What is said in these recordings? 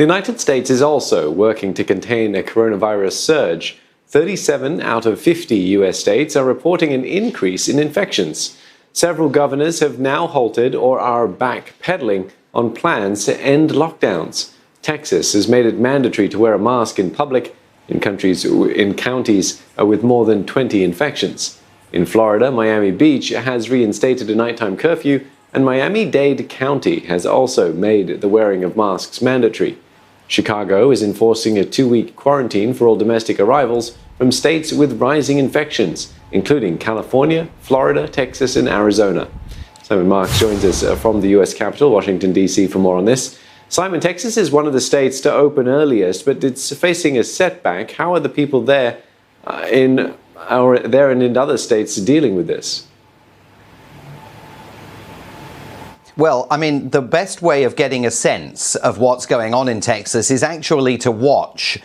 The United States is also working to contain a coronavirus surge. 37 out of 50 US states are reporting an increase in infections. Several governors have now halted or are backpedaling on plans to end lockdowns. Texas has made it mandatory to wear a mask in public in counties with more than 20 infections. In Florida, Miami Beach has reinstated a nighttime curfew, and Miami-Dade County has also made the wearing of masks mandatory. Chicago is enforcing a 2-week quarantine for all domestic arrivals from states with rising infections, including California, Florida, Texas, and Arizona. Simon Marks joins us from the U.S. Capitol, Washington, D.C., for more on this. Simon, Texas is one of the states to open earliest, but it's facing a setback. How are the people there and in other states dealing with this? Well, I mean, the best way of getting a sense of what's going on in Texas is actually to watch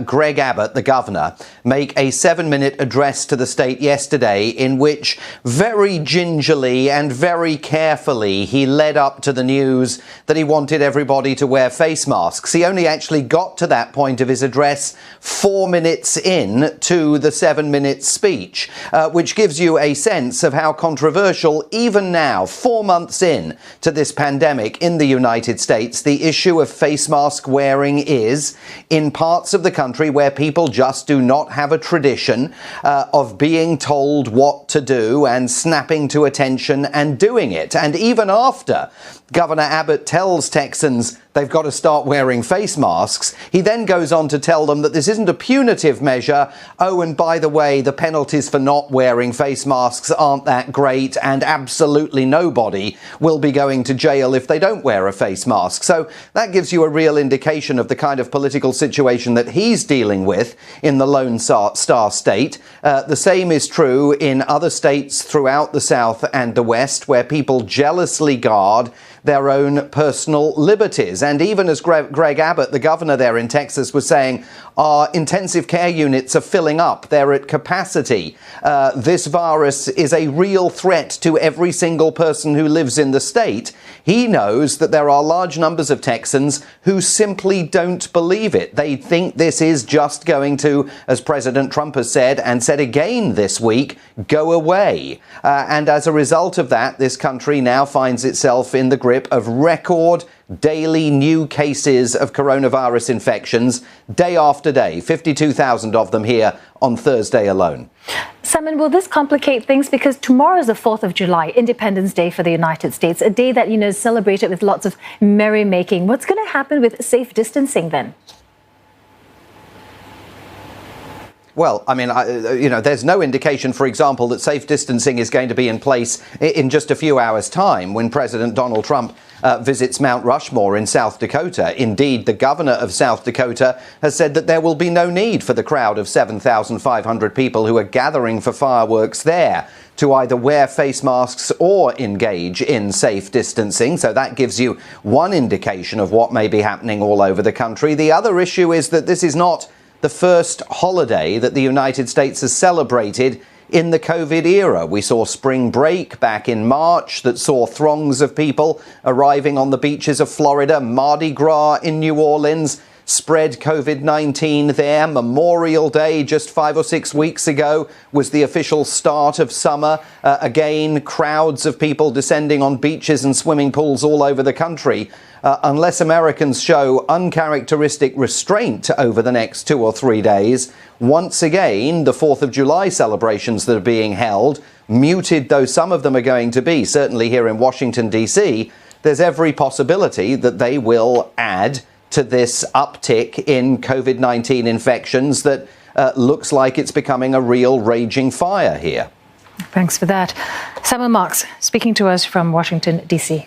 Greg Abbott, the governor, make a 7-minute address to the state yesterday in which very gingerly and very carefully he led up to the news that he wanted everybody to wear face masks. He only actually got to that point of his address 4 minutes in to the 7-minute speech, which gives you a sense of how controversial, even now, 4 months in to this pandemic in the United States, the issue of face mask wearing is in parts of the country where people just do not have a tradition of being told what to do and snapping to attention and doing it. And even after Governor Abbott tells Texans they've got to start wearing face masks, he then goes on to tell them that this isn't a punitive measure. Oh, and by the way, the penalties for not wearing face masks aren't that great, and absolutely nobody will be going to jail if they don't wear a face mask. So that gives you a real indication of the kind of political situation that he's dealing with in the Lone Star State. The same is true in other states throughout the South and the West, where people jealously guard their own personal liberties. And even as Greg Abbott, the governor there in Texas, was saying, our intensive care units are filling up. They're at capacity. This virus is a real threat to every single person who lives in the state. He knows that there are large numbers of Texans who simply don't believe it. They think this is just going to, as President Trump has said, and said again this week, go away. And as a result of that, this country now finds itself in the grip of record daily new cases of coronavirus infections, day after day, 52,000 of them here on Thursday alone. Simon, will this complicate things? Because tomorrow is the 4th of July, Independence Day for the United States, a day that, is celebrated with lots of merrymaking. What's going to happen with safe distancing then? Well, I mean, there's no indication, for example, that safe distancing is going to be in place in just a few hours' time when President Donald Trump visits Mount Rushmore in South Dakota. Indeed, the governor of South Dakota has said that there will be no need for the crowd of 7,500 people who are gathering for fireworks there to either wear face masks or engage in safe distancing. So that gives you one indication of what may be happening all over the country. The other issue is that this is not the first holiday that the United States has celebrated in the COVID era. We saw spring break back in March that saw throngs of people arriving on the beaches of Florida. Mardi Gras in New Orleans spread COVID-19 there. Memorial Day just 5 or 6 weeks ago was the official start of summer. Again, crowds of people descending on beaches and swimming pools all over the country. Unless Americans show uncharacteristic restraint over the next 2 or 3 days, once again, the 4th of July celebrations that are being held, muted though some of them are going to be, certainly here in Washington, D.C., there's every possibility that they will add to this uptick in COVID-19 infections that looks like it's becoming a real raging fire here. Thanks for that. Simon Marks speaking to us from Washington, D.C.